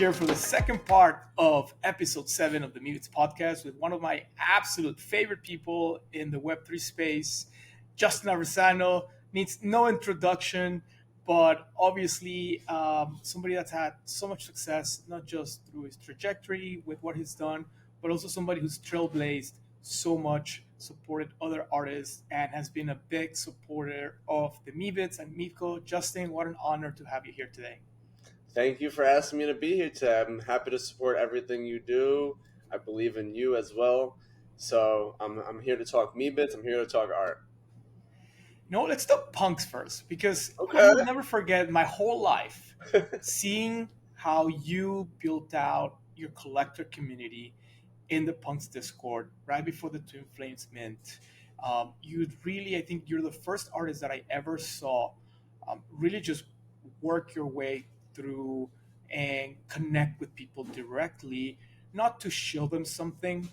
here for the second part of episode 7 of the Meebits podcast with one of my absolute favorite people in the Web3 space. Justin Aversano needs no introduction, but obviously somebody that's had so much success, not just through his trajectory with what he's done, but also somebody who's trailblazed so much, supported other artists, and has been a big supporter of the Meebits and Meepco. Justin, what an honor to have you here today. Thank you for asking me to be here today. I'm happy to support everything you do. I believe in you as well. So I'm here to talk Meebits. I'm here to talk art. No, let's talk punks first because I Okay. will never forget my whole life seeing how you built out your collector community in the punks Discord right before the Twin Flames mint. You really, I think you're the first artist that I ever saw really just work your way through and connect with people directly, not to show them something,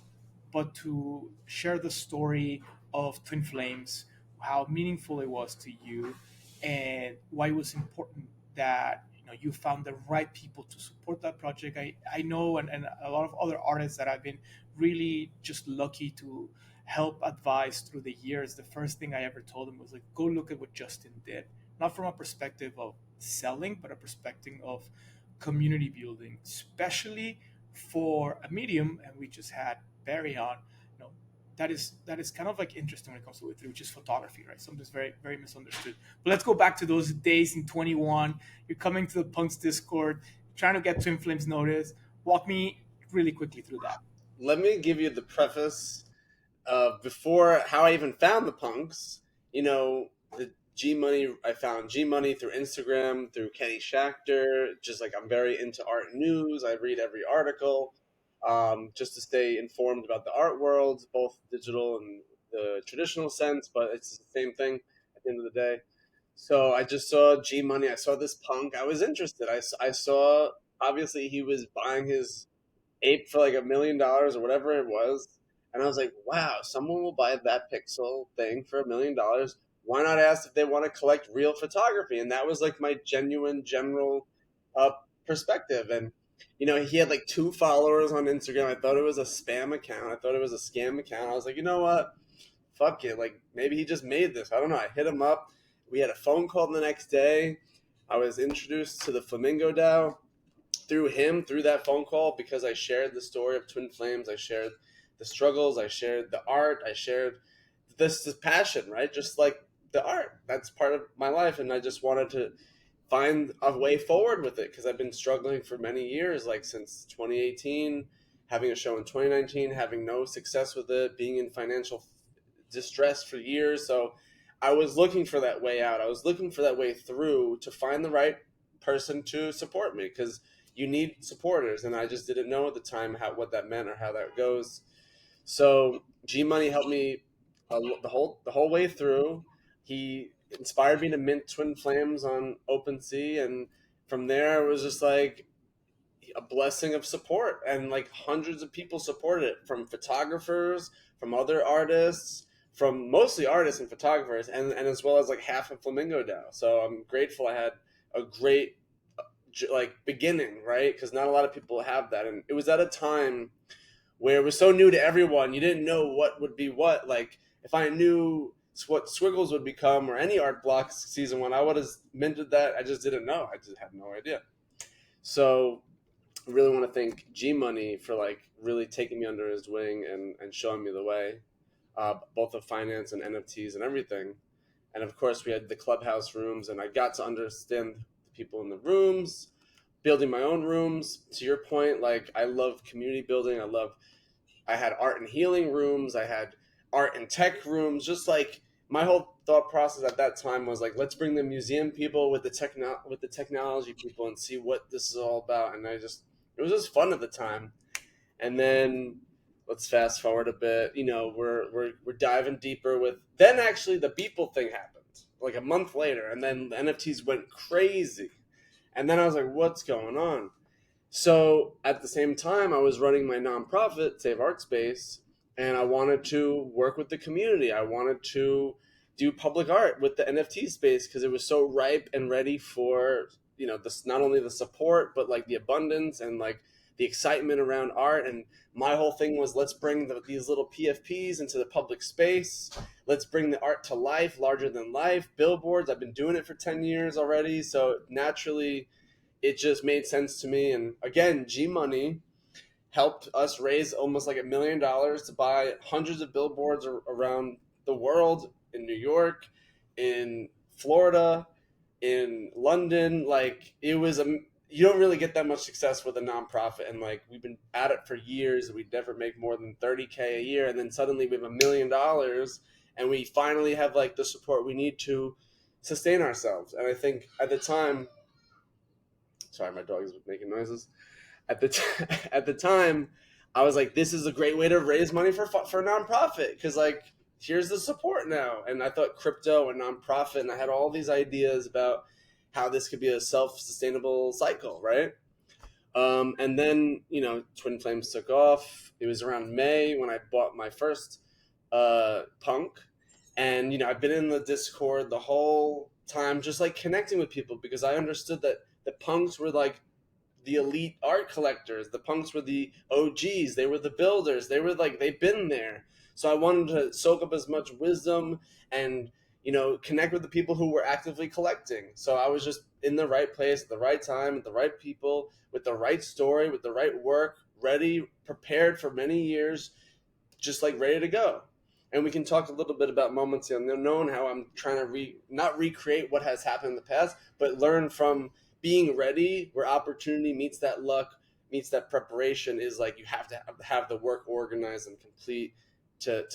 but to share the story of Twin Flames, how meaningful it was to you, and why it was important that you found the right people to support that project. I know, and a lot of other artists that I've been really just lucky to help advise through the years. The first thing I ever told them was like, go look at what Justin did, not from a perspective of selling, but a perspective of community building, especially for a medium. And we just had Barry on. That is kind of like interesting when it comes to Web3, which is photography, right? Something that's very, very misunderstood. But let's go back to those days in 21. You're coming to the Punks Discord, trying to get Twin Flames notice. Walk me really quickly through that. Let me give you the preface of before how I even found the punks. The G Money, I found G Money through Instagram, through Kenny Schachter. Just like I'm very into art news. I read every article just to stay informed about the art world, both digital and the traditional sense, but it's the same thing at the end of the day. So I just saw G Money. I saw this punk. I was interested. I saw, obviously, he was buying his ape for like $1 million or whatever it was. And I was like, wow, someone will buy that pixel thing for $1 million. Why not ask if they want to collect real photography? And that was like my genuine general uh, perspective. And he had like 2 followers on Instagram. I thought it was a spam account. I thought it was a scam account. I was like, you know what? Fuck it. Like maybe he just made this. I don't know. I hit him up. We had a phone call the next day. I was introduced to the Flamingo DAO through him, through that phone call, because I shared the story of Twin Flames. I shared the struggles. I shared the art. I shared this passion, right? Just like the art. That's part of my life. And I just wanted to find a way forward with it because I've been struggling for many years, like since 2018, having a show in 2019, having no success with it, being in financial distress for years. So I was looking for that way out. I was looking for that way through to find the right person to support me because you need supporters, and I just didn't know at the time what that meant or how that goes. So G Money helped me the whole way through. He inspired me to mint Twin Flames on OpenSea, and from there it was just like a blessing of support, and like hundreds of people supported it, from photographers, from other artists, from mostly artists and photographers, and as well as like half of Flamingo DAO. So I'm grateful I had a great like beginning, right? Because not a lot of people have that, and it was at a time where it was so new to everyone. You didn't know what would be what. Like if I knew what Squiggles would become or any art blocks season 1, I would have minted that. I just didn't know. I just had no idea. So I really want to thank G Money for like really taking me under his wing and showing me the way, both of finance and NFTs and everything. And of course, we had the clubhouse rooms, and I got to understand the people in the rooms, building my own rooms. To your point, like I love community building. I had art and healing rooms. I had art and tech rooms. Just like my whole thought process at that time was like, let's bring the museum people with the technology people and see what this is all about. And it was just fun at the time. And then let's fast forward a bit. We're diving deeper with. Then actually the Beeple thing happened like a month later, and then the NFTs went crazy. And then I was like, what's going on? So at the same time, I was running my nonprofit, Save Art Space, and I wanted to work with the community. I wanted to do public art with the NFT space because it was so ripe and ready for this, not only the support but like the abundance and like the excitement around art. And my whole thing was, let's bring these little PFPs into the public space. Let's bring the art to life, larger than life. Billboards, I've been doing it for 10 years already, so naturally it just made sense to me. And again, G Money helped us raise almost like $1 million to buy hundreds of billboards around the world, in New York, in Florida, in London. Like, it was a, you don't really get that much success with a nonprofit, and like we've been at it for years and we'd never make more than 30K a year, and then suddenly we have $1 million and we finally have like the support we need to sustain ourselves. And I think at the time, sorry, my dog is making noises. At the time, I was like, this is a great way to raise money for a nonprofit, because like here's the support now. And I thought crypto and nonprofit, and I had all these ideas about how this could be a self-sustainable cycle, right? And then Twin Flames took off. It was around May when I bought my first punk, and I've been in the Discord the whole time, just like connecting with people, because I understood that the punks were like the elite art collectors. The punks were the OGs. They were the builders. They were like, they've been there. So I wanted to soak up as much wisdom and connect with the people who were actively collecting. So I was just in the right place at the right time, with the right people, with the right story, with the right work, ready, prepared for many years, just like ready to go. And we can talk a little bit about moments in the unknown, how I'm trying to not recreate what has happened in the past, but learn from being ready, where opportunity meets that luck, meets that preparation. Is like, you have to have the work organized and complete to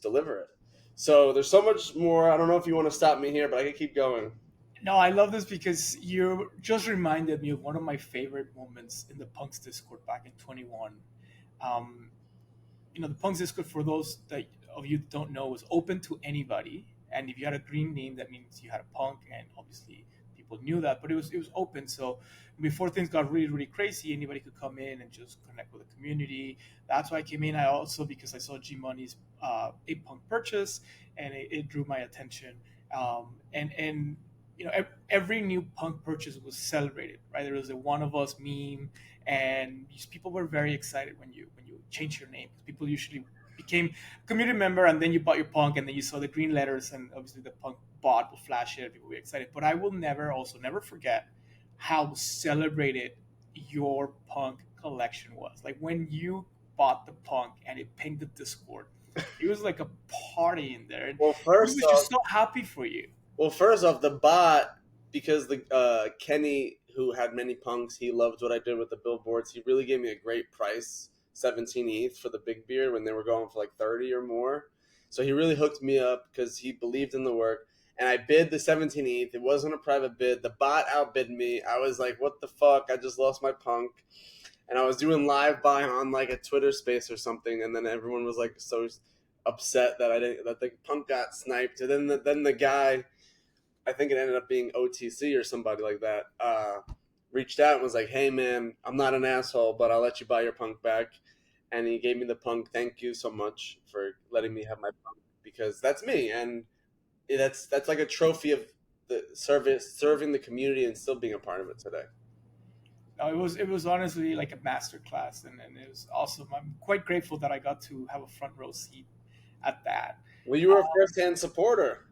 deliver it. So there's so much more. I don't know if you want to stop me here, but I can keep going. No, I love this because you just reminded me of one of my favorite moments in the Punks Discord back in 21. Um, the Punks Discord, for those that of you that don't know, was open to anybody, and if you had a green name, that means you had a punk, and obviously people knew that. But it was open, so before things got really really crazy, anybody could come in and just connect with the community. That's why I came in. I also, because I saw G Money's a punk purchase, and it drew my attention. And every new punk purchase was celebrated, right? There was a one of us meme, and people were very excited when you change your name. People usually became a community member, and then you bought your punk, and then you saw the green letters, and obviously the punk bot will flash it, and people will be excited. But I will never forget how celebrated your punk collection was. Like when you bought the punk and it pinged the Discord, it was like a party in there, and Well, we first was off, just so happy for you. the bot, because the Kenny, who had many punks, he loved what I did with the billboards. He really gave me a great price, 17 ETH for the big beer, when they were going for like 30 or more. So he really hooked me up because he believed in the work. And I bid the 17 ETH. It wasn't a private bid. The bot outbid me. I was like, what the fuck? I just lost my punk. And I was doing live buy on like a Twitter space or something, and then everyone was like so upset that the punk got sniped. And then the guy, I think it ended up being OTC or somebody like that, reached out and was like, "Hey man, I'm not an asshole, but I'll let you buy your punk back." And he gave me the punk. Thank you so much for letting me have my punk, because that's me, and that's like a trophy of the service, serving the community, and still being a part of it today. No, it was honestly like a master class, and it was awesome. I'm quite grateful that I got to have a front row seat at that. Well, you were a first-hand supporter.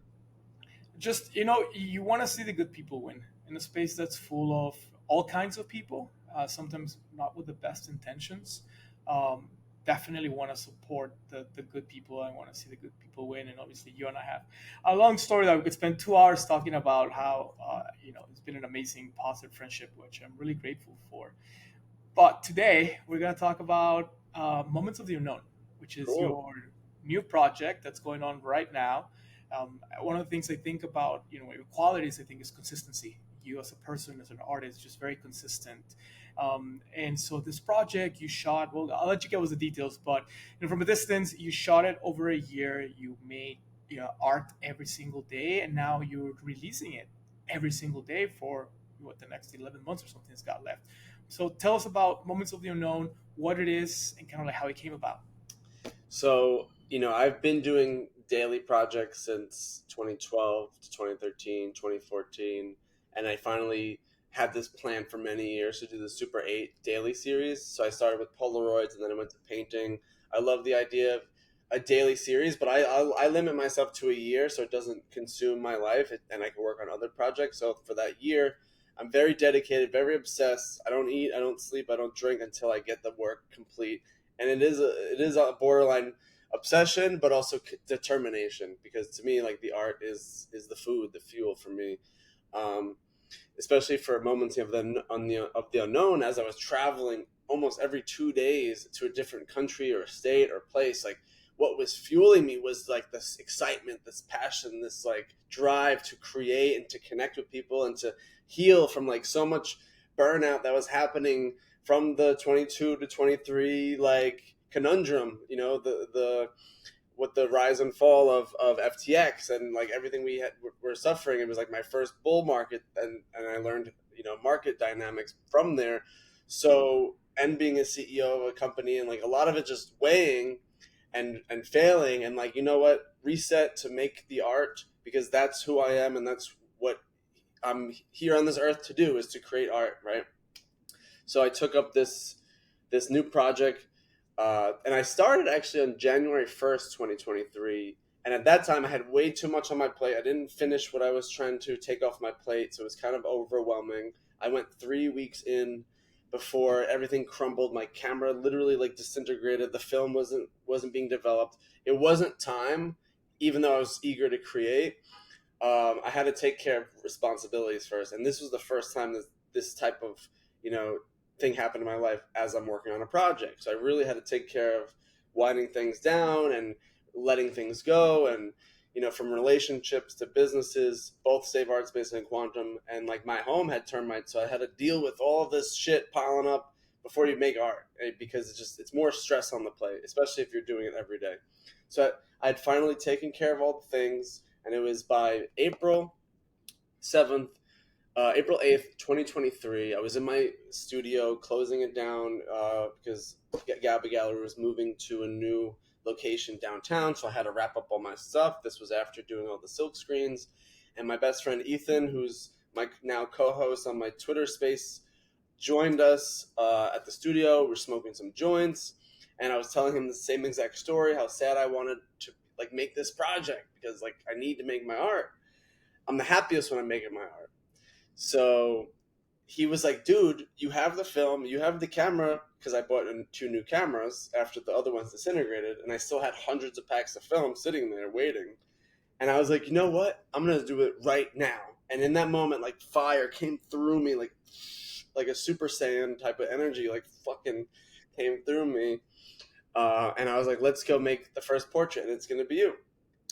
Just you want to see the good people win in a space that's full of all kinds of people, sometimes not with the best intentions. Um, definitely want to support the good people. I want to see the good people win, and obviously you and I have a long story that we could spend 2 hours talking about, how it's been an amazing positive friendship, which I'm really grateful for. But today we're going to talk about Moments of the Unknown, which is Cool. your new project that's going on right now. One of the things I think about, your qualities, I think, is consistency. You as a person, as an artist, just very consistent. And so this project you shot, well, I'll let you get with the details, but from a distance, you shot it over a year. You made art every single day, and now you're releasing it every single day for the next 11 months or something that's got left. So tell us about Moments of the Unknown, what it is, and kind of like how it came about. So, I've been doing daily projects since 2012 to 2013, 2014. And I finally had this plan for many years to do the Super 8 daily series. So I started with Polaroids and then I went to painting. I love the idea of a daily series, but I limit myself to a year so it doesn't consume my life and I can work on other projects. So for that year, I'm very dedicated, very obsessed. I don't eat, I don't sleep, I don't drink until I get the work complete. And it is a borderline obsession, but also determination because to me, like the art is the food, the fuel for me. Um, Especially for moments of the unknown. As I was traveling almost every 2 days to a different country or state or place, like what was fueling me was like this excitement, this passion, this like drive to create and to connect with people and to heal from like so much burnout that was happening from the 22 to 23 like conundrum, the with the rise and fall of FTX and like everything were suffering. It was like my first bull market, and I learned market dynamics from there. So and being a CEO of a company and like a lot of it just weighing and failing and like what, reset to make the art because that's who I am and that's what I'm here on this earth to do, is to create art, right? So I took up this new project, and I started actually on January 1st, 2023. And at that time, I had way too much on my plate. I didn't finish what I was trying to take off my plate, so it was kind of overwhelming. I went 3 weeks in before everything crumbled. My camera literally like disintegrated. The film wasn't being developed. It wasn't time, even though I was eager to create. I had to take care of responsibilities first, and this was the first time this type of you know thing happened in my life as I'm working on a project. So I really had to take care of winding things down and letting things go, and from relationships to businesses, both Save Art Space and Quantum, and like my home had termites, so I had to deal with all of this shit piling up before you make art, because it's more stress on the plate, especially if you're doing it every day. So I'd finally taken care of all the things, and it was by April 8th, 2023. I was in my studio closing it down because Gabba Gallery was moving to a new location downtown, so I had to wrap up all my stuff. This was after doing all the silk screens. And my best friend Ethan, who's my now co host on my Twitter space, joined us at the studio. We're smoking some joints. And I was telling him the same exact story, how sad I wanted to like make this project because like I need to make my art. I'm the happiest when I'm making my art. So he was like, dude, you have the film, you have the camera, because I bought two new cameras after the other ones disintegrated, and I still had hundreds of packs of film sitting there waiting. And I was like, you know what? I'm gonna do it right now. And in that moment, like fire came through me, like a Super Saiyan type of energy, like fucking came through me. And I was like, let's go make the first portrait, and it's gonna be you.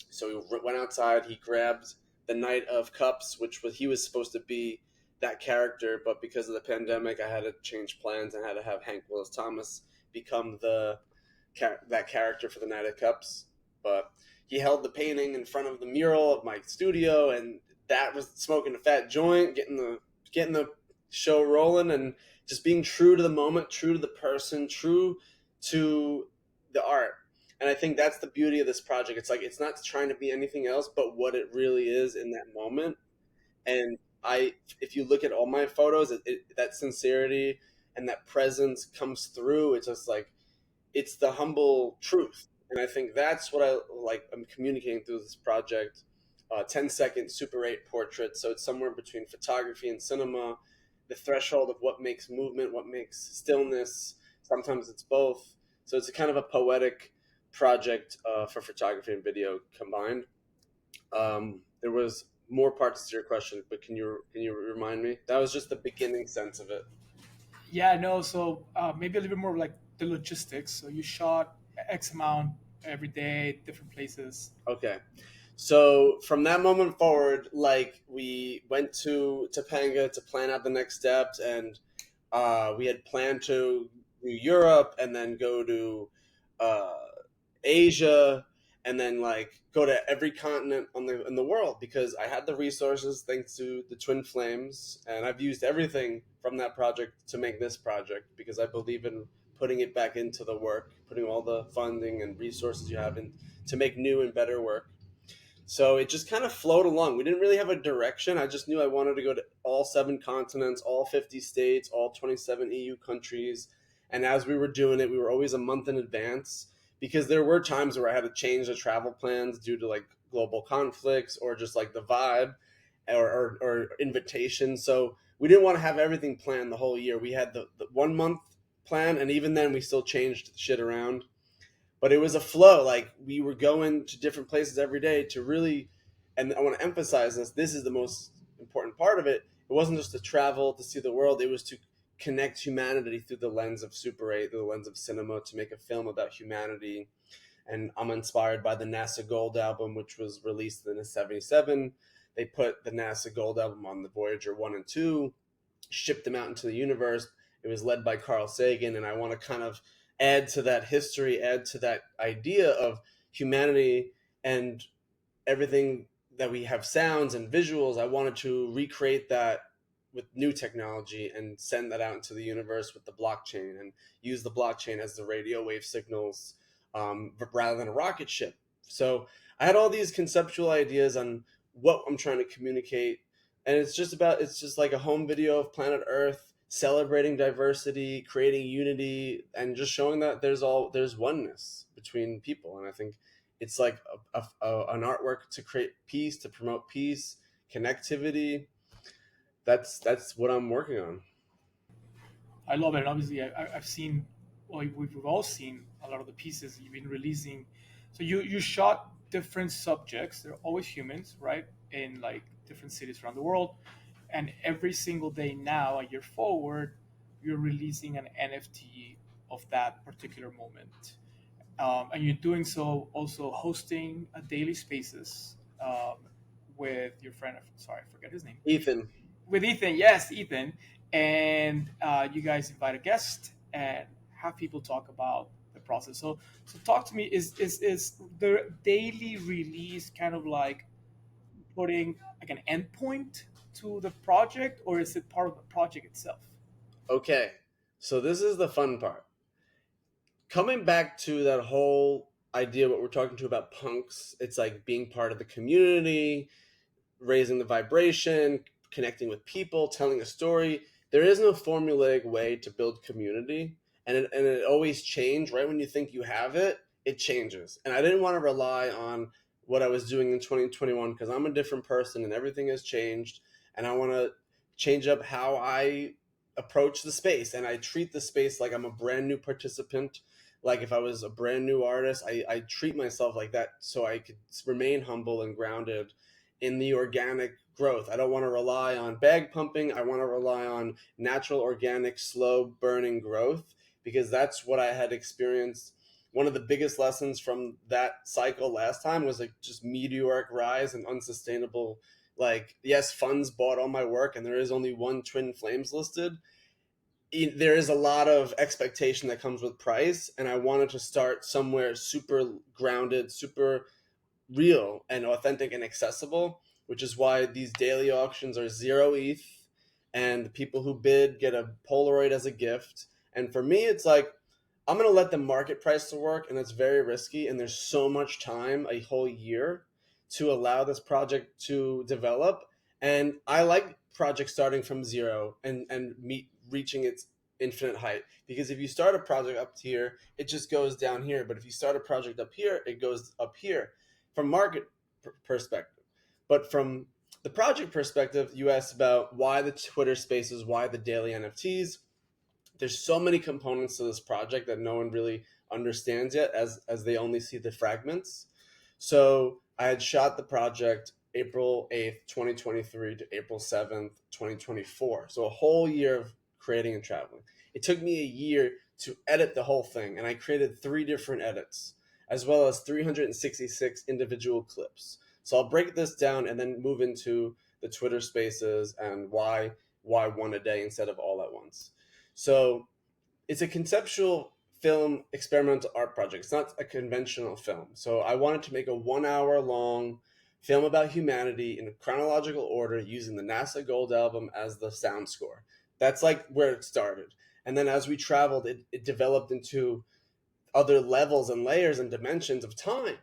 So he went outside. He grabbed the Knight of Cups, which was he was supposed to be that character, but because of the pandemic, I had to change plans and had to have Hank Willis Thomas become that character for the Knight of Cups. But he held the painting in front of the mural of my studio, and that was smoking a fat joint, getting the show rolling, and just being true to the moment, true to the person, true to the art. And I think that's the beauty of this project. It's like it's not trying to be anything else but what it really is in that moment. And if you look at all my photos, that sincerity and that presence comes through. It's just like it's the humble truth, and I think that's what I like. I'm communicating through this project. 10-second Super 8 portrait, so it's somewhere between photography and cinema. The threshold of what makes movement, what makes stillness. Sometimes it's both. So it's a kind of a poetic project for photography and video combined. There was more parts to your question, but can you remind me? That was just the beginning sense of it. Yeah, no. So maybe a little bit more like the logistics. So you shot X amount every day, different places. Okay. So from that moment forward, like we went to Topanga to plan out the next steps, and we had planned to do Europe and then go to uh, Asia, and then like go to every continent in the world because I had the resources thanks to the Twin Flames, and I've used everything from that project to make this project because I believe in putting it back into the work, putting all the funding and resources you have in to make new and better work. So it just kind of flowed along. We didn't really have a direction. I just knew I wanted to go to all seven continents, all 50 states, all 27 EU countries. And as we were doing it, we were always a month in advance because there were times where I had to change the travel plans due to like global conflicts or just like the vibe or invitations. So we didn't want to have everything planned the whole year. We had the 1 month plan, and even then, we still changed shit around, but it was a flow. Like we were going to different places every day to really, and I want to emphasize this. This is the most important part of it. It wasn't just to travel to see the world. It was to connect humanity through the lens of Super 8, through the lens of cinema, to make a film about humanity. And I'm inspired by the NASA Gold album, which was released in '77. They put the NASA Gold album on the Voyager 1 and 2, shipped them out into the universe. It was led by Carl Sagan, and I want to kind of add to that history, add to that idea of humanity and everything that we have, sounds and visuals. I wanted to recreate that with new technology and send that out into the universe with the blockchain and use the blockchain as the radio wave signals, rather than a rocket ship. So I had all these conceptual ideas on what I'm trying to communicate, and it's just like a home video of planet Earth, celebrating diversity, creating unity, and just showing that there's oneness between people. And I think it's like an artwork to create peace, to promote peace, connectivity. That's what I'm working on. I love it. And obviously, I've seen, well, we've all seen a lot of the pieces you've been releasing. So you shot different subjects. They're always humans, right? In like different cities around the world. And every single day now, a year forward, you're releasing an NFT of that particular moment. And you're doing so also hosting a daily spaces with your friend. Sorry, I forget his name, Ethan. with Ethan. Yes, Ethan, and you guys invite a guest and have people talk about the process. So talk to me. Is the daily release kind of like putting like an endpoint to the project, or is it part of the project itself? Okay, so this is the fun part. Coming back to that whole idea, what we're talking to about punks, it's like being part of the community, raising the vibration, connecting with people, telling a story. There is no formulaic way to build community, and it always changes. Right when you think you have it, it changes. And I didn't want to rely on what I was doing in 2021 because I'm a different person and everything has changed, and I want to change up how I approach the space and I treat the space like I'm a brand new participant. Like if I was a brand new artist, I treat myself like that so I could remain humble and grounded in the organic growth. I don't want to rely on bag pumping. I want to rely on natural, organic, slow burning growth because that's what I had experienced. One of the biggest lessons from that cycle last time was like just meteoric rise and unsustainable. Like, yes, funds bought all my work and there is only one Twin Flames listed. There is a lot of expectation that comes with price, and I wanted to start somewhere super grounded, super real and authentic and accessible, which is why these daily auctions are zero ETH, and the people who bid get a Polaroid as a gift. And for me, it's like I'm gonna let the market price to work, and it's very risky. And there's so much time, a whole year, to allow this project to develop. And I like projects starting from zero and meet reaching its infinite height, because if you start a project up here, it just goes down here. But if you start a project up here, it goes up here from market perspective. But from the project perspective, you asked about why the Twitter Spaces, why the daily NFTs. There's so many components to this project that no one really understands yet, as they only see the fragments. So I had shot the project April 8th, 2023 to April 7th, 2024. So a whole year of creating and traveling. It took me a year to edit the whole thing, and I created 3 different edits, as well as 366 individual clips. So I'll break this down and then move into the Twitter Spaces and why one a day instead of all at once. So it's a conceptual film experimental art project. It's not a conventional film. So I wanted to make a 1 hour long film about humanity in a chronological order using the NASA Gold album as the sound score. That's like where it started. And then as we traveled, it developed into other levels and layers and dimensions of time.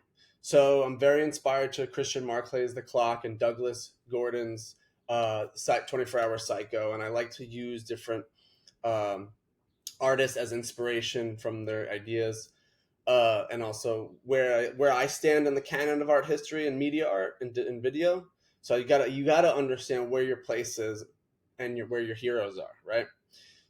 So I'm very inspired to Christian Marclay's The Clock and Douglas Gordon's 24 Hour Psycho. And I like to use different um, artists as inspiration from their ideas. And also where I stand in the canon of art history and media art and video. So you gotta understand where your place is and where your heroes are, right?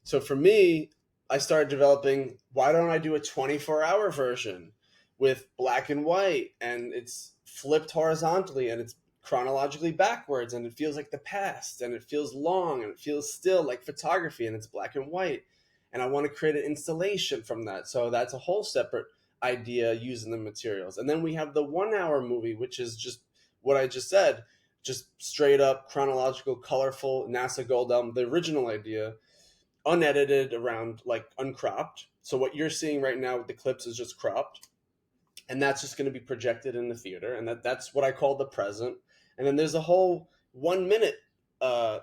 So for me, I started developing, why don't I do a 24-hour version with black and white and it's flipped horizontally and it's chronologically backwards and it feels like the past and it feels long and it feels still like photography and it's black and white. And I want to create an installation from that. So that's a whole separate idea using the materials. And then we have the 1 hour movie, which is just what I just said, just straight up chronological, colorful NASA Gold Album, the original idea, unedited, around like uncropped. So what you're seeing right now with the clips is just cropped, and that's just going to be projected in the theater, and that's what I call the present. And then there's a whole 1 minute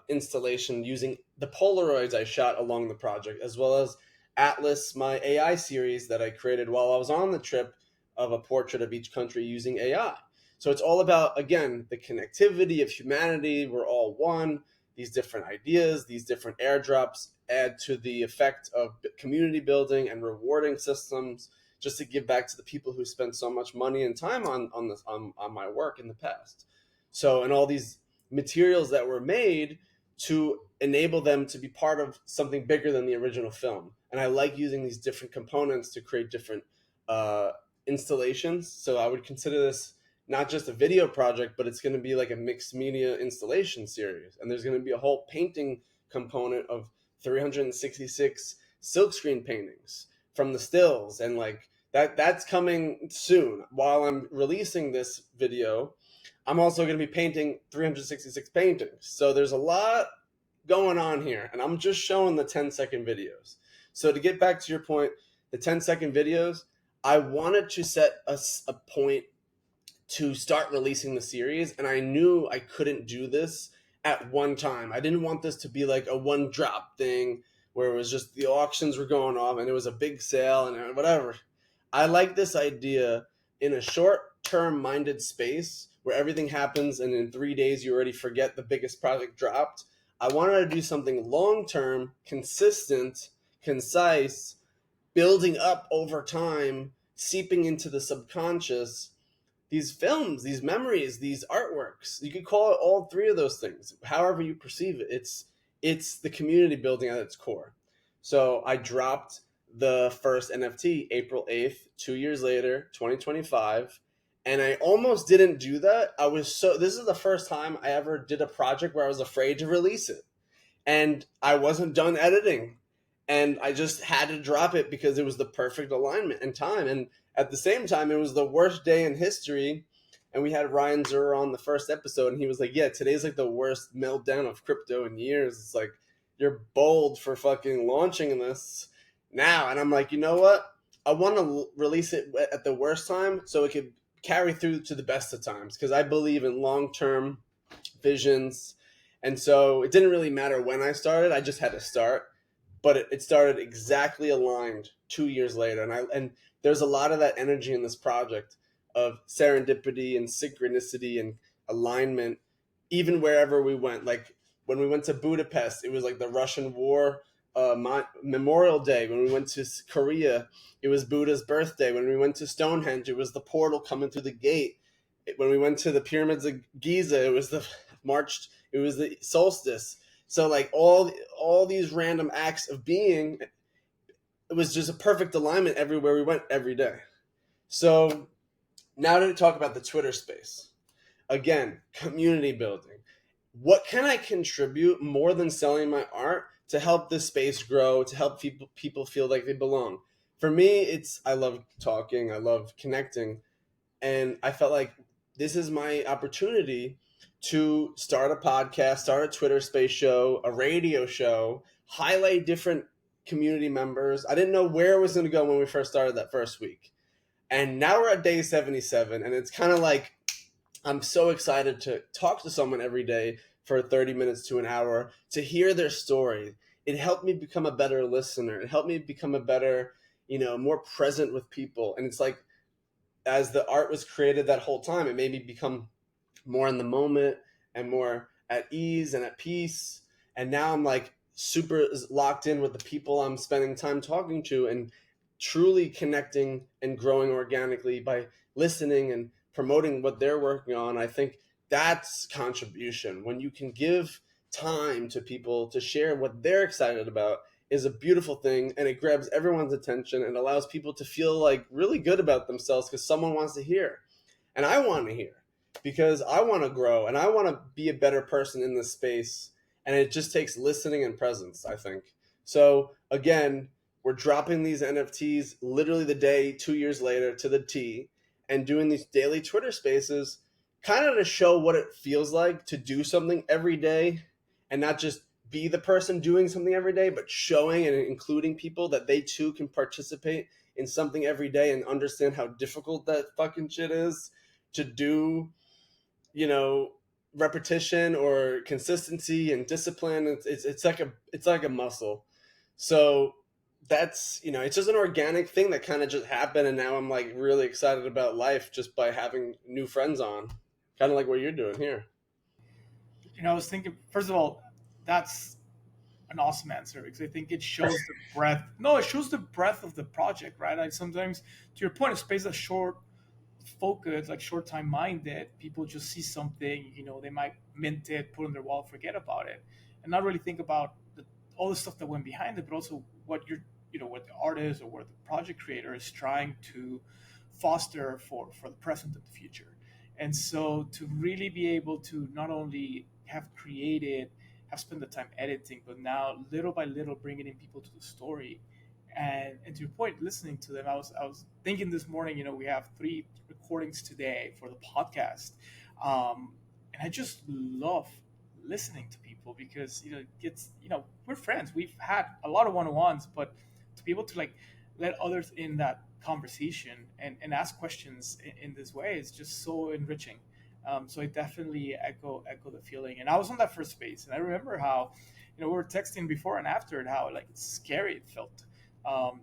installation using the Polaroids I shot along the project, as well as Atlas, my AI series that I created while I was on the trip, of a portrait of each country using AI. So it's all about, again, the connectivity of humanity. We're all one. These different ideas, these different airdrops add to the effect of community building and rewarding systems, just to give back to the people who spent so much money and time on my work in the past. So, and all these materials that were made to enable them to be part of something bigger than the original film. And I like using these different components to create different uh, installations. So I would consider this not just a video project, but it's going to be like a mixed media installation series. And there's going to be a whole painting component of 366 silkscreen paintings from the stills, and like that's coming soon. While I'm releasing this video, I'm also going to be painting 366 paintings. So there's a lot going on here, and I'm just showing the 10-second videos. So to get back to your point, the 10-second videos, I wanted to set a point to start releasing the series, and I knew I couldn't do this at one time. I didn't want this to be like a one drop thing where it was just the auctions were going off and it was a big sale and whatever. I like this idea in a short term minded space where everything happens and in 3 days you already forget the biggest project dropped. I wanted to do something long term, consistent, concise, building up over time, seeping into the subconscious, these films, these memories, these artworks. You could call it all three of those things, however you perceive it. It's the community building at its core. So I dropped the first NFT April 8th, 2 years later, 2025. And I almost didn't do that. This is the first time I ever did a project where I was afraid to release it. And I wasn't done editing, and I just had to drop it because it was the perfect alignment and time. And at the same time, it was the worst day in history. And we had Ryan Zur on the first episode, and he was like, "Yeah, today's like the worst meltdown of crypto in years." It's like, you're bold for fucking launching this now. And I'm like, you know what? I want to release it at the worst time so it could carry through to the best of times, because I believe in long term visions. And so it didn't really matter when I started. I just had to start, but it started exactly aligned 2 years later. And there's a lot of that energy in this project of serendipity and synchronicity and alignment, even wherever we went. Like when we went to Budapest, it was like the Russian war Memorial Day. When we went to Korea, it was Buddha's birthday. When we went to Stonehenge, it was the portal coming through the gate. When we went to the pyramids of Giza, it was the March. It was the solstice. So like all these random acts of being, it was just a perfect alignment everywhere we went every day. So now to talk about the Twitter space. Again, community building. What can I contribute more than selling my art to help this space grow, to help people feel like they belong? For me, I love talking, I love connecting, and I felt like this is my opportunity to start a podcast, start a Twitter space show, a radio show, highlight different community members. I didn't know where it was going to go when we first started that first week. And now we're at day 77, and it's kind of like I'm so excited to talk to someone every day for 30 minutes to an hour to hear their story. It helped me become a better listener. It helped me become a better, more present with people. And it's like as the art was created that whole time, it made me become more in the moment and more at ease and at peace. And now I'm like super locked in with the people I'm spending time talking to and truly connecting and growing organically by listening and promoting what they're working on. I think that's contribution. When you can give time to people to share what they're excited about is a beautiful thing, and it grabs everyone's attention and allows people to feel like really good about themselves because someone wants to hear and I want to hear because I want to grow and I want to be a better person in this space. And it just takes listening and presence, I think. So again, we're dropping these NFTs literally the day 2 years later to the T and doing these daily Twitter spaces kind of to show what it feels like to do something every day and not just be the person doing something every day, but showing and including people that they too can participate in something every day and understand how difficult that fucking shit is to do, you know, repetition or consistency and discipline. It's like a muscle. So that's, you know, it's just an organic thing that kind of just happened, and now I'm like really excited about life just by having new friends on, kind of like what you're doing here. I was thinking, first of all, that's an awesome answer because I think it shows the breadth. No, it shows the breadth of the project, right? Like sometimes, to your point, it's based on short focus, like short time minded. People just see something, they might mint it, put it on their wall, forget about it, and not really think about all the stuff that went behind it, but also what what the artist or what the project creator is trying to foster for the present and the future. And so to really be able to not only have spent the time editing, but now little by little bringing in people to the story. And to your point, listening to them, I was thinking this morning. We have 3 recordings today for the podcast, and I just love listening to people because it's we're friends. We've had a lot of one-on-ones, but to be able to like let others in that conversation and ask questions in this way is just so enriching. So I definitely echo the feeling. And I was on that first space, and I remember how we were texting before and after, and how like it's scary it felt.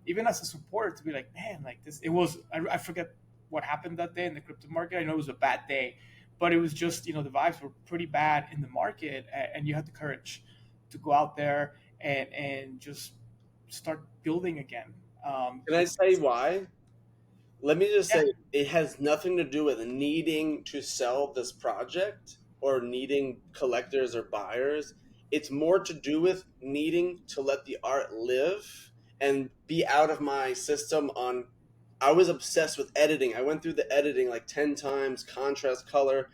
Even as a supporter, to be like, man, like this. It was. I forget what happened that day in the crypto market. I know it was a bad day, but it was just the vibes were pretty bad in the market, and you had the courage to go out there and just start building again. Can I Because tell you why? Let me just yeah, say it has nothing to do with needing to sell this project or needing collectors or buyers. It's more to do with needing to let the art live and be out of my system on. I was obsessed with editing. I went through the editing like 10 times, contrast, color,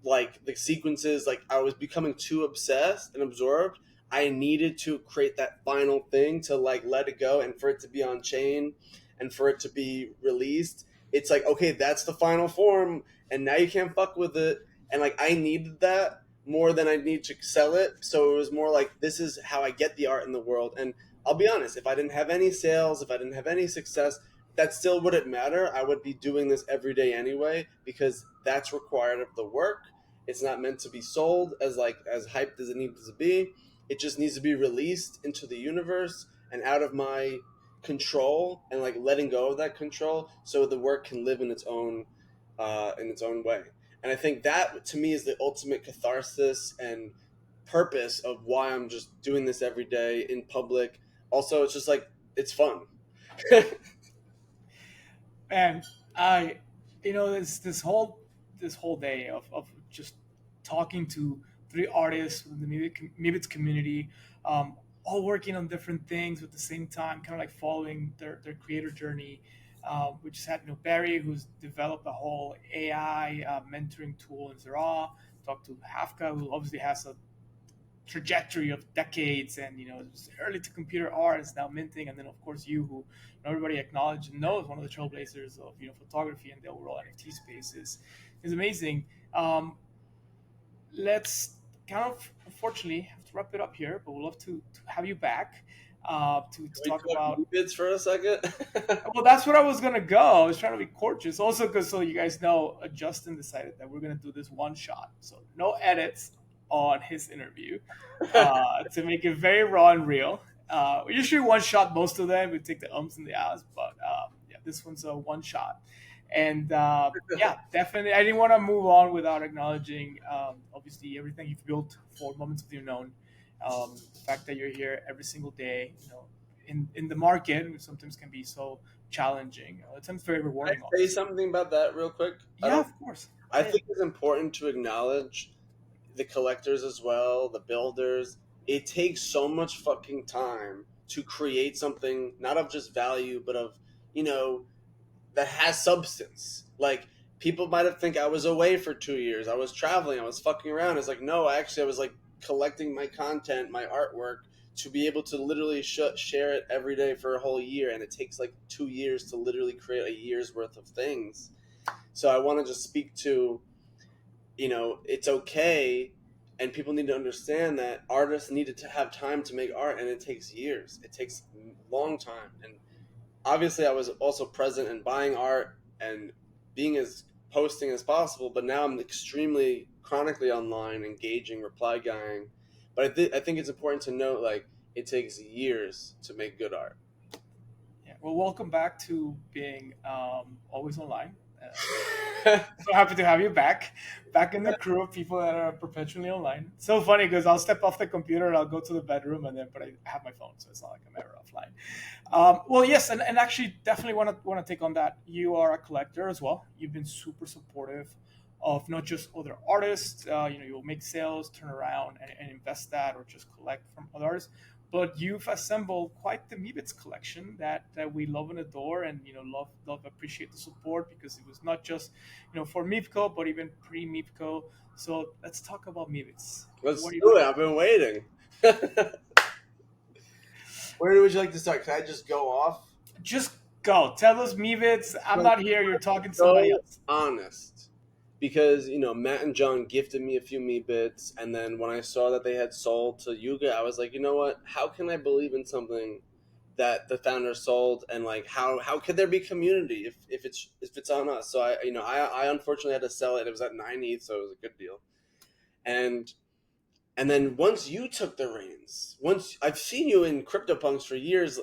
like the sequences. Like I was becoming too obsessed and absorbed. I needed to create that final thing to like let it go and for it to be on chain and for it to be released. It's like, okay, that's the final form and now you can't fuck with it. And like I needed that more than I need to sell it. So it was more like this is how I get the art in the world. And I'll be honest, if I didn't have any sales, if I didn't have any success, that still wouldn't matter. I would be doing this every day anyway because that's required of the work. It's not meant to be sold as like as hyped as it needs to be. It just needs to be released into the universe and out of my control and like letting go of that control so the work can live in its own way. And I think that to me is the ultimate catharsis and purpose of why I'm just doing this every day in public. Also, it's just like it's fun. and I, this whole day of just talking to 3 artists within the Meebits community, all working on different things at the same time, kind of like following their creator journey. We just had Barry, who's developed a whole AI mentoring tool in Zera. Talked to Hafka, who obviously has a trajectory of decades, and it was early to computer art, is now minting. And then of course you, who everybody acknowledged and knows, one of the trailblazers of photography and the overall NFT space is amazing. Let's kind of unfortunately have to wrap it up here, but we'd love to have you back to Can we talk talk about. Meebits for a second? Well, that's what I was gonna go. I was trying to be courteous, also because, so you guys know, Justin decided that we're gonna do this one shot, so no edits on his interview, to make it very raw and real. We usually one shot most of them. We take the ums and the ahs, but yeah, this one's a one shot. And yeah, definitely, I didn't want to move on without acknowledging, obviously, everything you've built for Moments of the Unknown. The fact that you're here every single day, in the market, which sometimes can be so challenging. It's very Can rewarding, I say obviously. something about that real quick? I Yeah, don't. of course. Go I ahead. think it's important to acknowledge the collectors as well, the builders. It takes so much fucking time to create something not of just value, but of you know that has substance. Like people might have think I was away for 2 years. I was traveling. I was fucking around. It's like no, actually, I was like collecting my content, my artwork, to be able to literally share it every day for a whole year. And it takes like 2 years to literally create a year's worth of things. So I want to just speak to it's okay, and people need to understand that artists needed to have time to make art, and it takes years. It takes a long time, and obviously I was also present in buying art and being as posting as possible, but now I'm extremely chronically online, engaging, reply guying. But I think it's important to note, like, it takes years to make good art. Yeah. Well, welcome back to being always online. So happy to have you back in the crew of people that are perpetually online. It's so funny because I'll step off the computer and I'll go to the bedroom but I have my phone, so it's not like I'm ever offline. Well, yes, and actually, definitely want to take on that. You are a collector as well. You've been super supportive of not just other artists. You'll make sales, turn around and invest that, or just collect from other artists. But you've assembled quite the Meebits collection that we love and adore, and love appreciate the support, because it was not just for Meepco, but even pre Meepco. So let's talk about Meebits. Let's What do you do want it. to I've been waiting. Where would you like to start? Can I just go off? just go? Tell us Meebits. I'm Like, not here. You're talking to somebody so else. honest because Matt and John gifted me a few me bits, and then when I saw that they had sold to Yuga, I was like, you know what? How can I believe in something that the founder sold, and like how could there be community if it's on us? So I unfortunately had to sell it. It was at 9 ETH, so it was a good deal. And and then once you took the reins, once I've seen you in CryptoPunks for years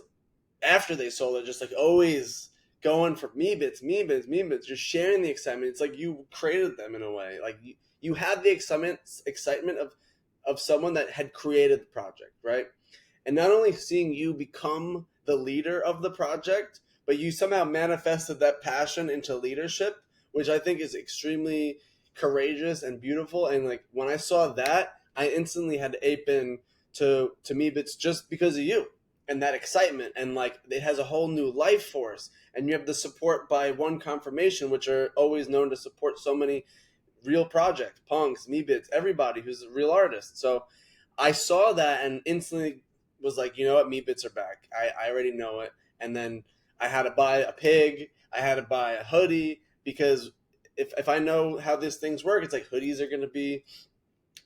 after they sold it, just like always going for me bits, just sharing the excitement. It's like you created them in a way. Like you had the excitement of someone that had created the project, right? And not only seeing you become the leader of the project, but you somehow manifested that passion into leadership, which I think is extremely courageous and beautiful. And like when I saw that, I instantly had to ape in to Meebits just because of you and that excitement, and like it has a whole new life force, and you have the support by One Confirmation, which are always known to support so many real projects, punks, Meebits, everybody who's a real artist. So I saw that and instantly was like, you know what, Meebits are back. I already know it. And then I had to buy a pig. I had to buy a hoodie because if I know how these things work, it's like hoodies are going to be,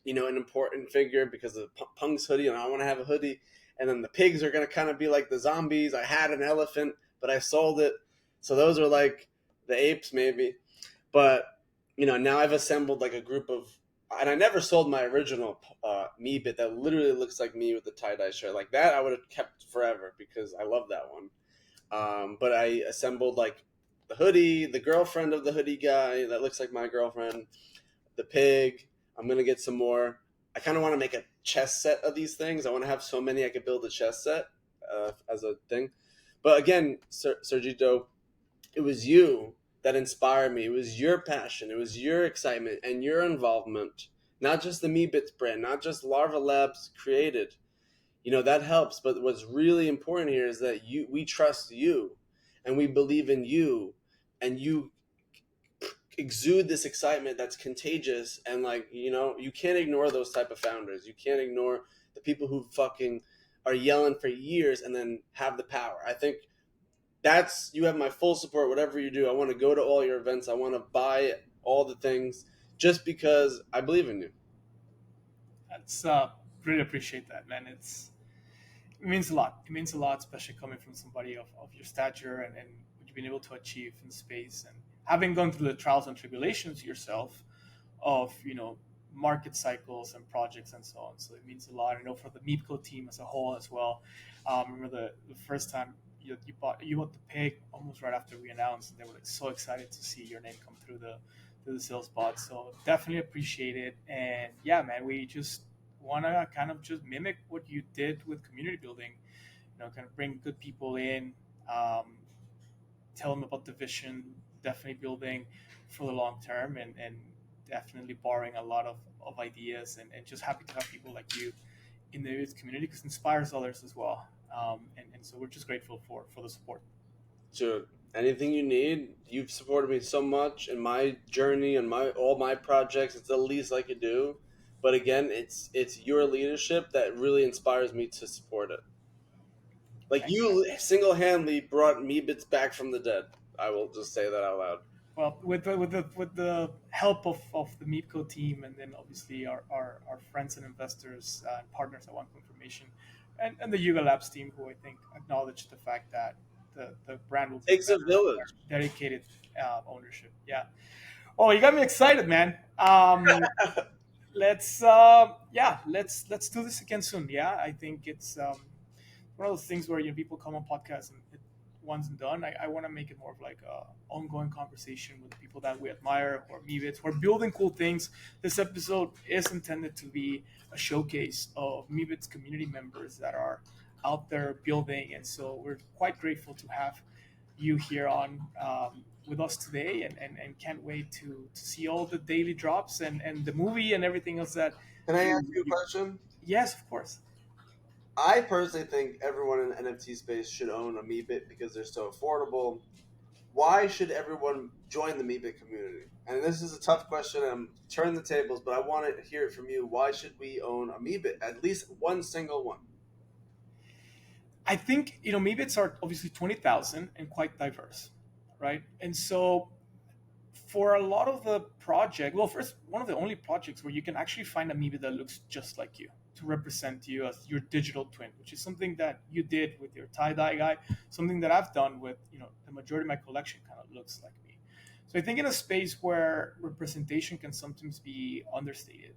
an important figure because of Punk's hoodie, and I want to have a hoodie. And then the pigs are going to kind of be like the zombies. I had an elephant, but I sold it. So those are like the apes, maybe. But now I've assembled like a group of, and I never sold my original me bit that literally looks like me with the tie dye shirt. Like that, I would have kept forever because I love that one. But I assembled like the hoodie, the girlfriend of the hoodie guy that looks like my girlfriend, the pig. I'm gonna get some more. I kind of want to make a chess set of these things. I want to have so many I could build a chess set as a thing. But again, Sergito, it was you that inspired me. It was your passion. It was your excitement and your involvement. Not just the Meebits brand, not just Larva Labs created. That helps. But what's really important here is that we trust you, and we believe in you, and you exude this excitement that's contagious. And like you can't ignore those type of founders. You can't ignore the people who fucking are yelling for years and then have the power. I think you have my full support. Whatever you do, I want to go to all your events. I want to buy all the things just because I believe in you. That's really appreciate that, man. It means a lot. It means a lot, especially coming from somebody of your stature and what you've been able to achieve in space, and having gone through the trials and tribulations yourself of market cycles and projects and so on. So it means a lot. I know for the Meepco team as a whole as well. I remember the first time. you bought the pig almost right after we announced, and they were like so excited to see your name come through the sales bot. So definitely appreciate it. And yeah, man, we just want to kind of just mimic what you did with community building. Kind of bring good people in, um, tell them about the vision, definitely building for the long term, and definitely borrowing a lot of ideas, and just happy to have people like you in the youth community because it inspires others as well. And so we're just grateful for the support. Dude, anything you need, you've supported me so much in my journey and my all my projects. It's the least I could do. But again, it's your leadership that really inspires me to support it. Like Thanks, man. you single handedly brought Meebits back from the dead. I will just say that out loud. Well, with the help of the Meepco team, and then obviously our friends and investors and partners at One Confirmation, and the Yuga Labs team, who I think acknowledged the fact that the brand will be Takes a better under village. dedicated ownership. Yeah. Oh, you got me excited, man. Let's do this again soon. Yeah, I think it's one of those things where people come on podcasts and it once and done. I want to make it more of like a ongoing conversation with people that we admire or Meebits. We're building cool things. This episode is intended to be a showcase of Meebits community members that are out there building, and so we're quite grateful to have you here on with us today, and can't wait to see all the daily drops and the movie and everything else that Can I ask you a you question? yes, of course. I personally think everyone in the NFT space should own a Meebit because they're so affordable. Why should everyone join the Meebit community? And this is a tough question. I'm turning the tables, but I want to hear it from you. Why should we own a Meebit? At least one single one. I think maybe it's are obviously 20,000 and quite diverse, right? And so for a lot of the project, well, first, one of the only projects where you can actually find a maybe that looks just like you to represent you as your digital twin, which is something that you did with your tie dye guy, something that I've done with the majority of my collection kind of looks like me. So I think in a space where representation can sometimes be understated,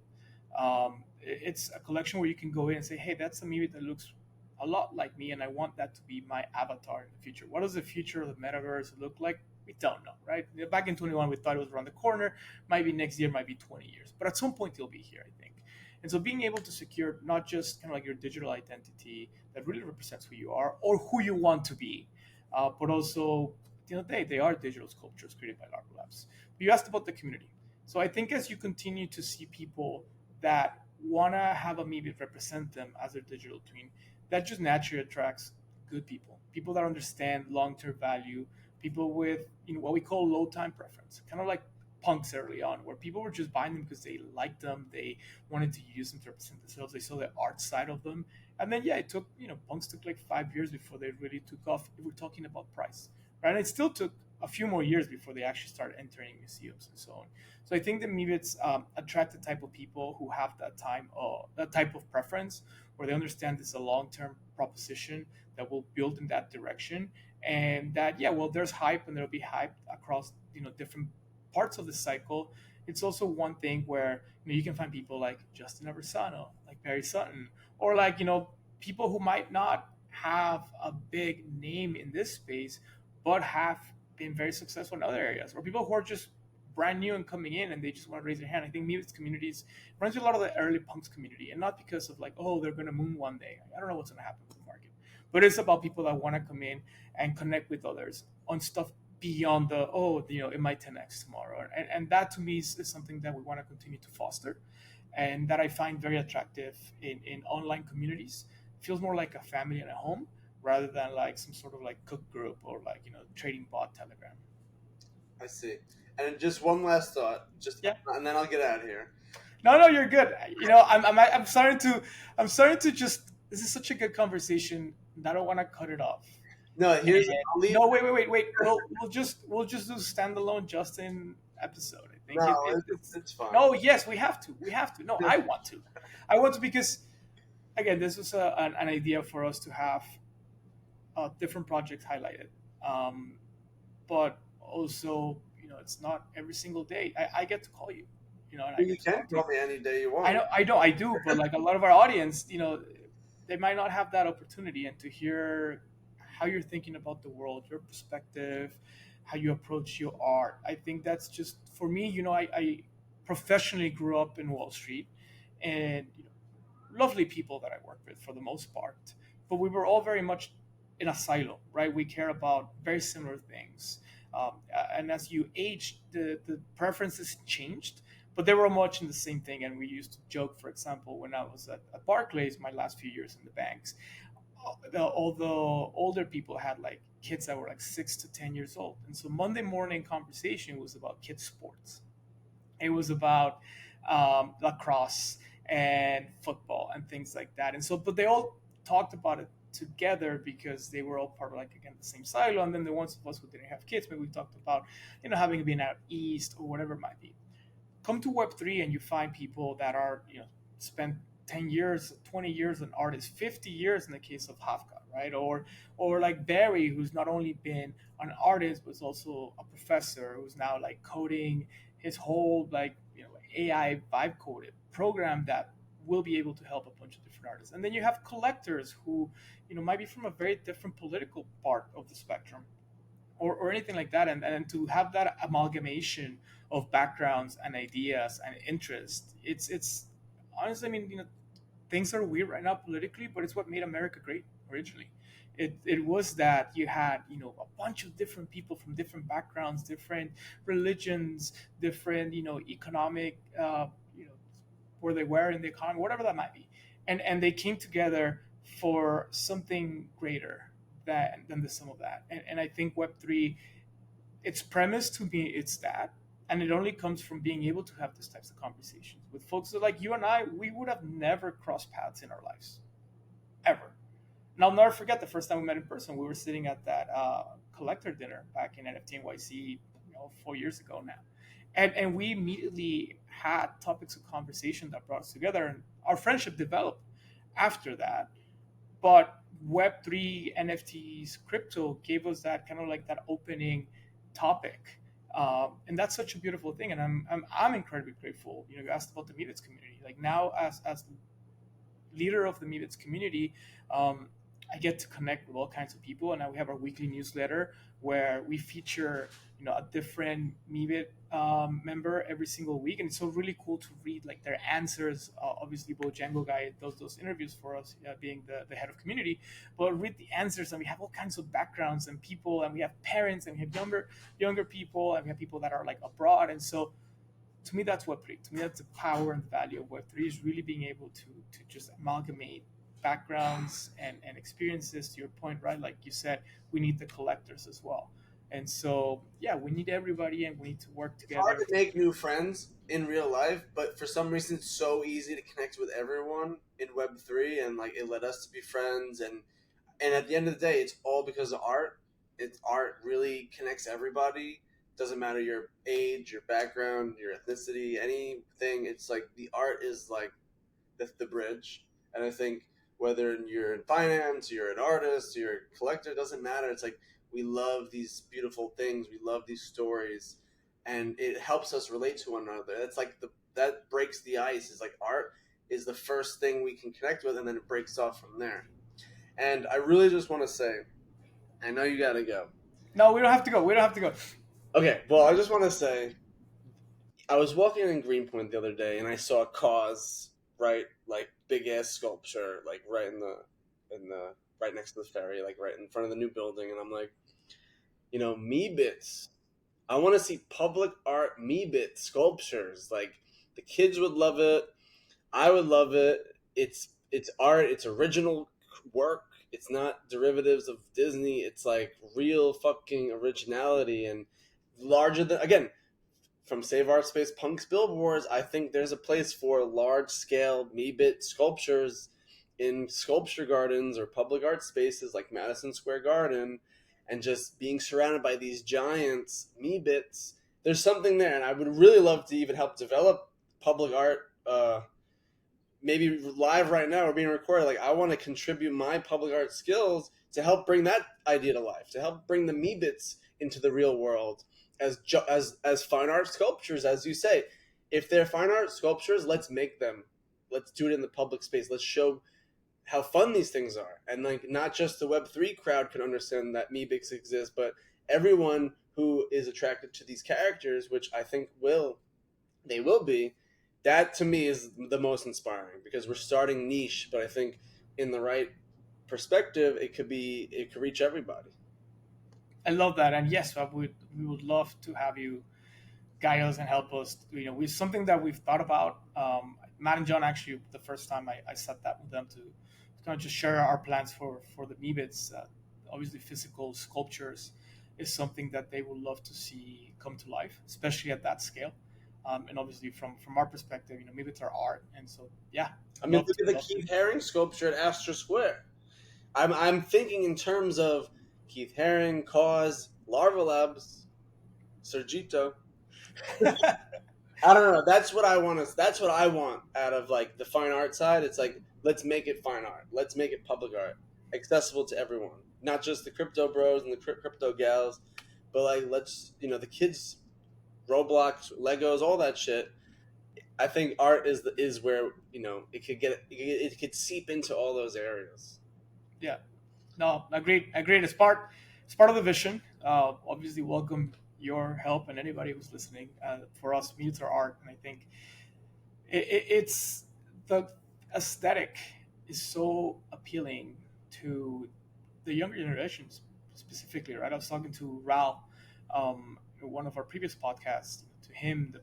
it's a collection where you can go in and say, hey, that's a movie that looks a lot like me, and I want that to be my avatar in the future. What does the future of the metaverse look like? We don't know, right? Back in 21, we thought it was around the corner. Might be next year, might be 20 years, but at some point it'll be here, I think. And so being able to secure not just kind of like your digital identity that really represents who you are or who you want to be, but also they are digital sculptures created by Larva Labs. But you asked about the community. So I think as you continue to see people that want to have a maybe represent them as their digital twin, that just naturally attracts good people, people that understand long-term value, people with what we call low time preference, kind of like punks early on, where people were just buying them because they liked them, they wanted to use them to represent themselves, they saw the art side of them, and then yeah, it took punks took like 5 years before they really took off. If we're talking about price, right? And it still took a few more years before they actually started entering museums and so on. So I think the Meebits attract the type of people who have that type of preference, where they understand this is a long-term proposition that will build in that direction, and that yeah, well, there's hype and there'll be hype across different parts of the cycle. It's also one thing where you can find people like Justin Aversano, like Barry Sutton, or like people who might not have a big name in this space, but have been very successful in other areas, or people who are just brand new and coming in and they just want to raise their hand. I think Meebits communities runs with a lot of the early punks community, and not because of like, oh, they're going to moon one day. I don't know what's going to happen with the market, but it's about people that want to come in and connect with others on stuff beyond the it might 10x tomorrow, and that to me is something that we want to continue to foster, and that I find very attractive in online communities. It feels more like a family and a home rather than like some sort of like cook group or like trading bot Telegram. I see. And just one last thought, Yeah. and then I'll get out of here. No, no, you're good. I'm starting to just. This is such a good conversation. I don't want to cut it off. No, here's And I'll leave. no, wait. We'll just do standalone Justin episode. I think No, it's it's fine. no. Yes, we have to. We have to. No, I want to. I want to because again, this was an idea for us to have different projects highlighted, but also it's not every single day I get to call you, and I You get to can talk to you. call me any day you I want. know, I do, but like a lot of our audience, they might not have that opportunity, and to hear how you're thinking about the world, your perspective, how you approach your art. I think that's just for me. I professionally grew up in Wall Street, and lovely people that I work with for the most part. But we were all very much in a silo, right? We care about very similar things. And as you age, the preferences changed, but they were much in the same thing. And we used to joke, for example, when I was at Barclays, my last few years in the banks, although older people had like kids that were like 6 to 10 years old. And so Monday morning conversation was about kids' sports. It was about lacrosse and football and things like that. And so, but they all talked about it together because they were all part of, like, again, the same silo. And then the ones of us who didn't have kids, maybe we talked about, having been out east or whatever it might be. Come to Web3 and you find people that are, spent 10 years, 20 years an artist, 50 years in the case of Hafka, right? Or like Barry, who's not only been an artist but also a professor, who's now like coding his whole, like, AI vibe coded program that will be able to help a bunch of different artists. And then you have collectors who, might be from a very different political part of the spectrum, or anything like that. And to have that amalgamation of backgrounds and ideas and interests, it's honestly, I mean, things are weird right now politically, but it's what made America great originally. It was that you had, a bunch of different people from different backgrounds, different religions, different, economic, you know where they were in the economy, whatever that might be, and they came together for something greater than the sum of that. And I think Web3, its premise to me, it's that, and it only comes from being able to have these types of conversations with folks that, like you and I, we would have never crossed paths in our lives, ever. And I'll never forget the first time we met in person. We were sitting at that collector dinner back in NFT NYC, 4 years ago now, and we immediately had topics of conversation that brought us together, and our friendship developed after that. But Web3, NFTs, crypto gave us that kind of like that opening topic. And that's such a beautiful thing. And I'm incredibly grateful. You asked about the Meebits community. Like now, as leader of the Meebits community, I get to connect with all kinds of people. And now we have our weekly newsletter where we feature, a different Meebit member every single week, and it's so really cool to read like their answers. Obviously, Bojango guy does those interviews for us, being the head of community. But read the answers, and we have all kinds of backgrounds and people, and we have parents, and we have younger people, and we have people that are like abroad. And so to me, that's Web3. To me, that's the power and the value of Web3, is really being able to just amalgamate backgrounds and experiences. To your point, right? Like you said, we need the collectors as well. And so, yeah, we need everybody, and we need to work It's hard together. to make new friends in real life, but for some reason, it's so easy to connect with everyone in Web3, and like it led us to be friends. And at the end of the day, it's all because of art. It's art really connects everybody. Doesn't matter your age, your background, your ethnicity, anything. It's like the art is like the bridge. And I think whether you're in finance, you're an artist, you're a collector, it doesn't matter. It's like we love these beautiful things. We love these stories, and it helps us relate to one another. That's like that breaks the ice. Is like art is the first thing we can connect with, and then it breaks off from there. And I really just want to say, I know you gotta go. No, we don't have to go. We don't have to go. Okay, well, I just want to say, I was walking in Greenpoint the other day, and I saw a cause, right, like big ass sculpture, like right in the right next to the ferry, like right in front of the new building, and I'm like, Meebits. I want to see public art Meebit sculptures. Like the kids would love it. I would love it. It's art. It's original work. It's not derivatives of Disney. It's like real fucking originality and larger than, again, from Save Art Space Punks billboards. I think there's a place for large scale Meebit sculptures in sculpture gardens or public art spaces like Madison Square Garden, and just being surrounded by these giants Meebits. There's something there, and I would really love to even help develop public art. Maybe live right now or being recorded. Like I want to contribute my public art skills to help bring that idea to life, to help bring the Meebits into the real world as fine art sculptures, as you say. If they're fine art sculptures, let's make them. Let's do it in the public space. Let's show how fun these things are, and like not just the Web3 crowd can understand that Meebits exists, but everyone who is attracted to these characters, which I think will be. That to me is the most inspiring because we're starting niche, but I think in the right perspective, it could reach everybody. I love that, and yes, we would love to have you guide us and help us. With something that we've thought about. Matt and John actually, the first time I sat that with them to kind of just share our plans for the Meebits. Obviously, physical sculptures is something that they would love to see come to life, especially at that scale. And obviously, from our perspective, Meebits are art, and so yeah, I mean, love look to at the love to. Keith Haring sculpture at Astra Square. I'm thinking in terms of Keith Haring, Cause, Larva Labs, Sergito. I don't know. That's what I want to. That's what I want out of like the fine art side. It's like let's make it fine art. Let's make it public art, accessible to everyone, not just the crypto bros and the crypto gals, but like let's the kids, Roblox, Legos, all that shit. I think art is where it could seep into all those areas. Yeah, no, agreed. It's part of the vision. Obviously, welcome your help and anybody who's listening. For us, Meebits are art, and I think it's the aesthetic is so appealing to the younger generations specifically, right? I was talking to Ral, in one of our previous podcasts. To him, the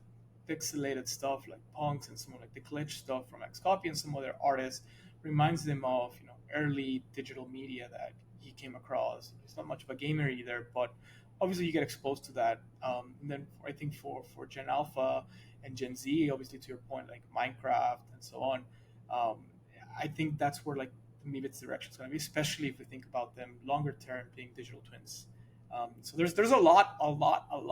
pixelated stuff like punks and some of like the glitch stuff from Xcopy and some other artists reminds them of early digital media that he came across. He's not much of a gamer either, but obviously you get exposed to that. And then I think for Gen Alpha and Gen Z, obviously to your point, like Minecraft and so on. Um, I think that's where like maybe its direction is going to be, especially if we think about them longer term being digital twins. So there's a lot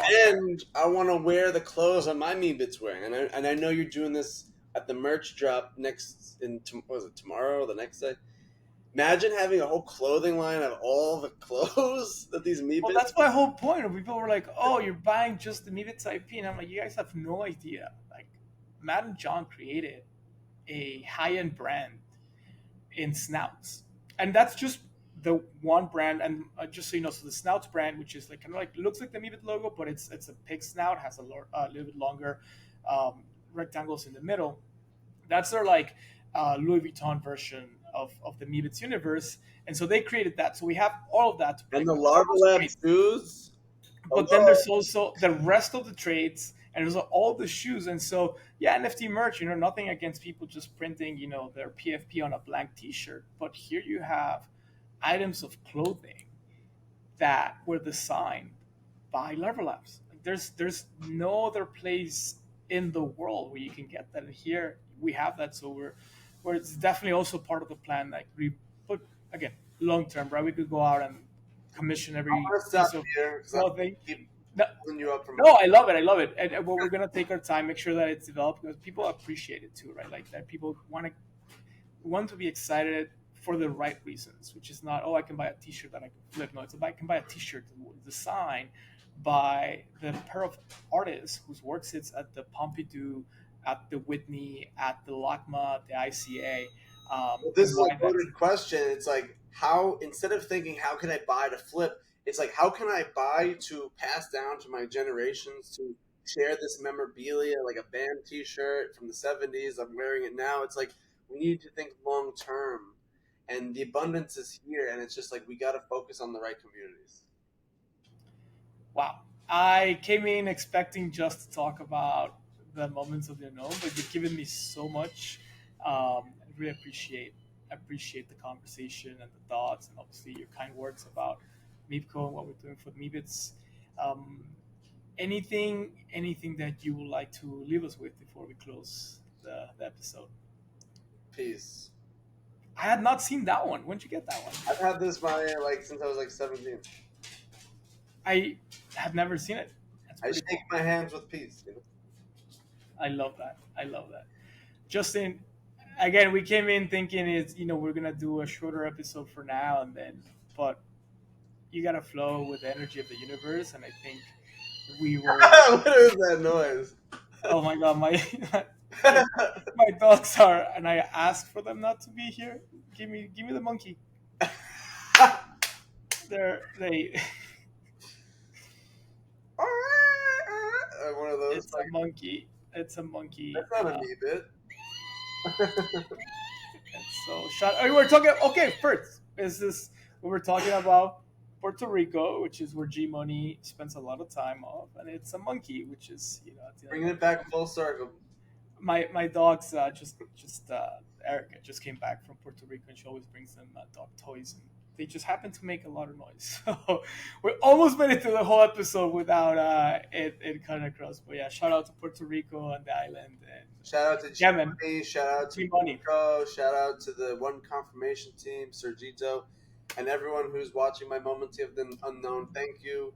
there. And I want to wear the clothes on my Meebits wearing, and I know you're doing this at the merch drop what was it tomorrow or the next day? Imagine having a whole clothing line of all the clothes that these Well, Meebits. that's my whole point. People were like, "Oh, you're buying just the Meebits IP," and I'm like, "You guys have no idea." Like, Matt and John created a high-end brand in snouts, and that's just the one brand. And just so you know, so the snouts brand, which is like kind of like looks like the Meebit logo, but it's a pig snout, has a little bit longer rectangles in the middle. That's their like Louis Vuitton version of the Meebits universe, and so they created that. So we have all of that to And bring the with all Larva those Lab trades. shoes. But then Hello. there's also the rest of the trades, and there's all the shoes. And so yeah, NFT merch. Nothing against people just printing their PFP on a blank T-shirt, but here you have items of clothing that were designed by Lever Labs. Like, there's no other place in the world where you can get that. And here we have that, so where it's definitely also part of the plan. Like but again, long term, right? We could go out and commission I'm every gonna stop piece of here because I'm clothing. keep No, pulling you up from. no, I love it. I love it. And what we're gonna take our time, make sure that it's developed because people appreciate it too, right? Like that people want to be excited for the right reasons, which is not, oh, I can buy a T-shirt that I can flip. No, it's I can buy a T-shirt that was designed by the pair of artists whose work sits at the Pompidou, at the Whitney, at the LACMA, the ICA, Well, this and is why a that's loaded question. It's like how instead of thinking how can I buy to flip, it's like how can I buy to pass down to my generations to share this memorabilia, like a band T-shirt from the '70s. I'm wearing it now. It's like we need to think long term, and the abundance is here, and it's just like we got to focus on the right communities. wow. I came in expecting just to talk about the moments of the unknown, but you've given me so much. I really appreciate the conversation and the thoughts, and obviously your kind words about Meepco and what we're doing for the Meebits. Um, anything that you would like to leave us with before we close the episode? Peace. I had not seen that one. When did you get that one? I've had this my like since I was like 17. I have never seen it. That's I pretty shake cool. my hands with peace. You know? I love that. I love that. Justin, again, we came in thinking it's we're gonna do a shorter episode for now, and then but you gotta flow with the energy of the universe, and I think we were. What is that noise? Oh my god, my Like, my dogs are, and I ask for them not to be here. Give me the monkey. They. One of those It's a like monkey. It's a monkey. that's not a Meebit. And so, we're talking. Okay, first is this we were talking about Puerto Rico, which is where G Money spends a lot of time off, and it's a monkey, which is at the end of Bringing the it day. back full circle. My dogs just Erica just came back from Puerto Rico, and she always brings them dog toys, and they just happen to make a lot of noise. So we almost made it to the whole episode without it cutting across. But yeah, shout out to Puerto Rico and the island, and Shout out to G yeah, man, Money. Shout out to G Money. Marco. Shout out to the One Confirmation team, Sergito, and everyone who's watching my Moments of the Unknown. Thank you.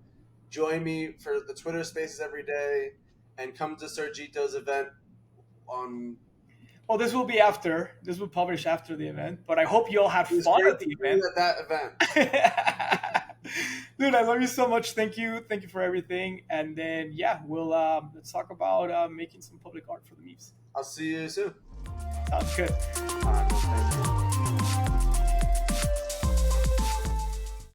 Join me for the Twitter Spaces every day, and come to Sergito's event on. Well, this will be after. This will publish after the event, but I hope you all had It was fun great at to the see you event. at that event. Dude, I love you so much. Thank you for everything. And then yeah, we'll let's talk about making some public art for the memes. I'll see you soon. Sounds good. Thank you.